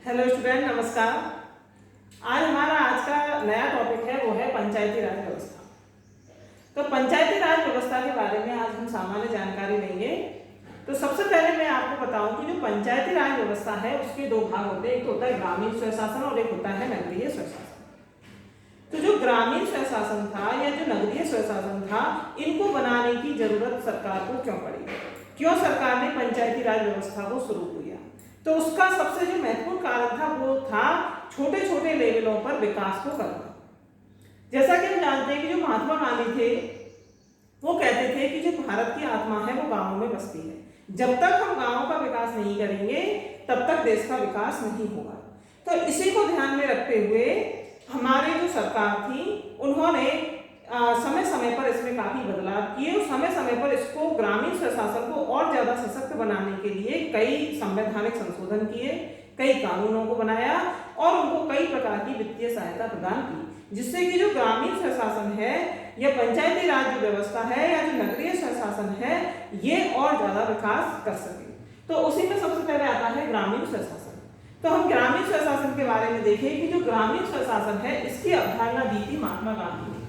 Hello student, नमस्कार। आज हमारा का नया टॉपिक है वो है पंचायती राज व्यवस्था। तो पंचायती राज व्यवस्था के बारे में आज हम सामान्य जानकारी लेंगे। तो सबसे पहले मैं आपको बताऊं कि जो पंचायती राज व्यवस्था है उसके दो भाग होते हैं, एक तो होता है ग्रामीण स्वशासन और एक होता है नगरीय स्वशासन। तो जो ग्रामीण स्वशासन था या जो नगरीय स्वशासन था, इनको बनाने की जरूरत सरकार को क्यों पड़ी, क्यों सरकार ने पंचायती राज व्यवस्था को शुरू किया? तो उसका सबसे जो महत्वपूर्ण कारण था वो था छोटे छोटे लेवलों पर विकास को करना। जैसा कि हम जानते हैं कि जो महात्मा गांधी थे वो कहते थे कि जो भारत की आत्मा है वो गांवों में बसती है। जब तक हम गांवों का विकास नहीं करेंगे तब तक देश का विकास नहीं होगा। तो इसी को ध्यान में रखते हुए हमारी जो सरकार थी उन्होंने समय समय पर इसमें काफी बदलाव किए और समय समय पर इसको ग्रामीण स्वशासन को और ज्यादा सशक्त बनाने के लिए कई संवैधानिक संशोधन किए, कई कानूनों को बनाया और उनको कई प्रकार की वित्तीय सहायता प्रदान की, जिससे कि जो ग्रामीण स्वशासन है या पंचायती राज व्यवस्था है या जो नगरीय स्वशासन है ये और ज्यादा विकास कर सके। तो उसी में सबसे पहले आता है ग्रामीण स्वशासन। तो हम ग्रामीण स्वशासन के बारे में देखें कि जो ग्रामीण स्वशासन है इसकी अवधारणा दी थी महात्मा गांधी ने।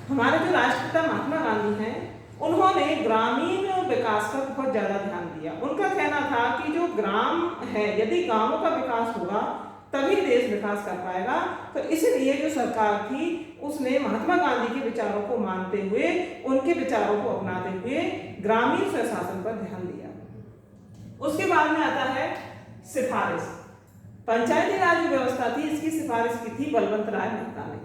हमारे जो राष्ट्रपिता महात्मा गांधी हैं उन्होंने ग्रामीण विकास पर बहुत ज्यादा ध्यान दिया। उनका कहना था कि जो ग्राम है, यदि गांवों का विकास होगा तभी देश विकास कर पाएगा। तो इसलिए जो सरकार थी उसने महात्मा गांधी के विचारों को मानते हुए, उनके विचारों को अपनाते हुए ग्रामीण स्वशासन पर ध्यान दिया। उसके बाद में आता है सिफारिश। पंचायती राज व्यवस्था थी, इसकी सिफारिश की थी बलवंत राय मेहता ने।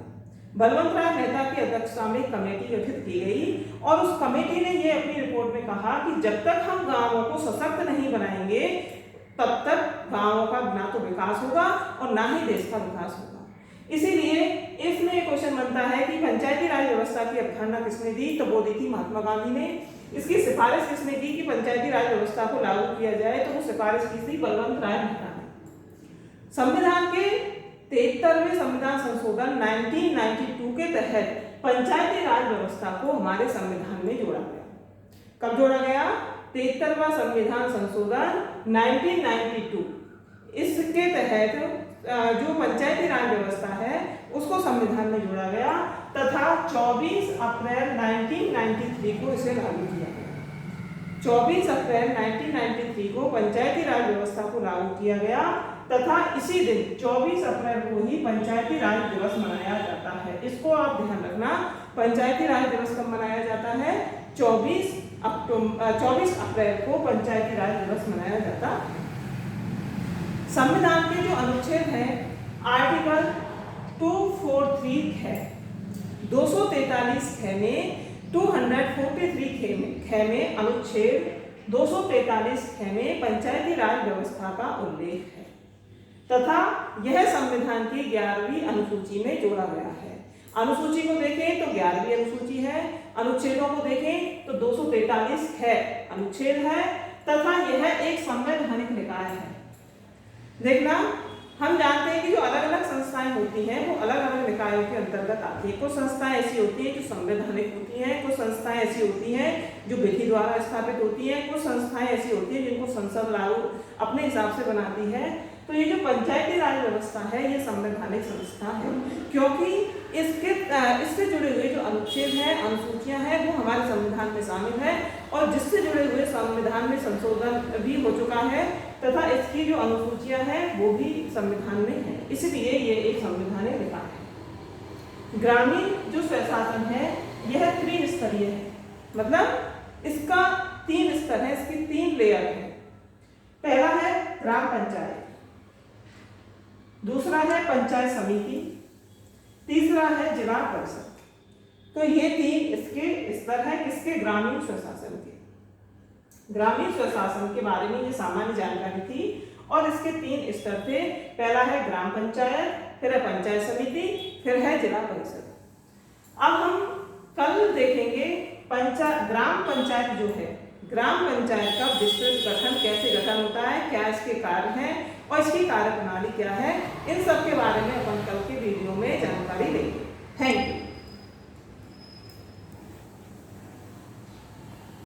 बलवंत राय मेहता की अध्यक्षता में कमेटी गठित की गई और उस कमेटी ने यह अपनी रिपोर्ट में कहा कि जब तक हम गांवों को सशक्त नहीं बनाएंगे तब तक गांवों का ना तो विकास होगा और ना ही देश का विकास होगा। इसीलिए इसमें क्वेश्चन बनता है कि पंचायती राज व्यवस्था की अवधारणा किसने दी? तो वो दी थी महात्मा गांधी ने। इसकी सिफारिश किसने की कि पंचायती राज व्यवस्था को लागू किया जाए? तो वो सिफारिश की थी बलवंत राय मेहता ने। संविधान के 73वें संविधान संशोधन 1992 के तहत पंचायती राज व्यवस्था को हमारे संविधान में जोड़ा गया। कब जोड़ा गया? 73वां संविधान संशोधन 1992। इसके तहत जो पंचायती राज व्यवस्था है उसको संविधान में जोड़ा गया तथा 24 अप्रैल 1993 को इसे लागू किया गया। 24 अप्रैल 1993 को पंचायती राज व्यवस्था को लागू किया गया तथा इसी दिन 24 अप्रैल को ही पंचायती राज दिवस मनाया जाता है। इसको आप ध्यान रखना, पंचायती राज दिवस कब मनाया जाता है? 24 अप्रैल को पंचायती राज दिवस मनाया जाता है। संविधान के जो अनुच्छेद हैं आर्टिकल 243 है, 243 ख में 243 ख में अनुच्छेद 243 ख में पंचायती राज व्यवस्था का उल्लेख है तथा यह संविधान की 11वीं अनुसूची में जोड़ा गया है। अनुसूची को देखें तो 11वीं अनुसूची है, अनुच्छेदों को देखें तो 243 ख अनुच्छेद है तथा यह एक संवैधानिक निकाय है। देखना, हम जानते हैं कि जो अलग अलग संस्थाएं होती हैं वो अलग अलग निकायों के अंतर्गत आती है। कुछ संस्थाएं ऐसी होती हैं जो संवैधानिक होती हैं, कुछ संस्थाएं ऐसी होती हैं जो विधि द्वारा स्थापित होती हैं, कुछ संस्थाएं ऐसी होती हैं जिनको संसद लागू अपने हिसाब से बनाती है। तो ये जो पंचायती राज व्यवस्था है ये संवैधानिक संस्था है क्योंकि इससे जुड़े हुए जो अनुच्छेद हैं, अनुसूचियां हैं वो हमारे संविधान में शामिल है और जिससे जुड़े हुए संविधान में संशोधन भी हो चुका है तथा इसकी जो अनुसूचियां हैं वो भी संविधान में है। इसलिए ये एक संवैधानिक निकाय है। ग्रामीण जो स्वशासन है यह त्रिस्तरीय है, मतलब इसका 3 स्तर है, इसकी 3 लेयर है। पहला है ग्राम पंचायत, दूसरा है पंचायत समिति, तीसरा है जिला परिषद। तो ये 3 इसके स्तर है किसके? ग्रामीण स्वशासन के। ग्रामीण स्वशासन के बारे में ये सामान्य जानकारी थी और इसके 3 स्तर थे। पहला है ग्राम पंचायत, फिर है पंचायत समिति, फिर है जिला परिषद। अब हम कल देखेंगे ग्राम पंचायत जो है, ग्राम पंचायत का विस्तृत गठन, कैसे गठन होता है, क्या इसके कार्य हैं और इसकी कार्य प्रणाली क्या है, इन सब के बारे में अपन कल के वीडियो में जानकारी लेंगे। Thank you.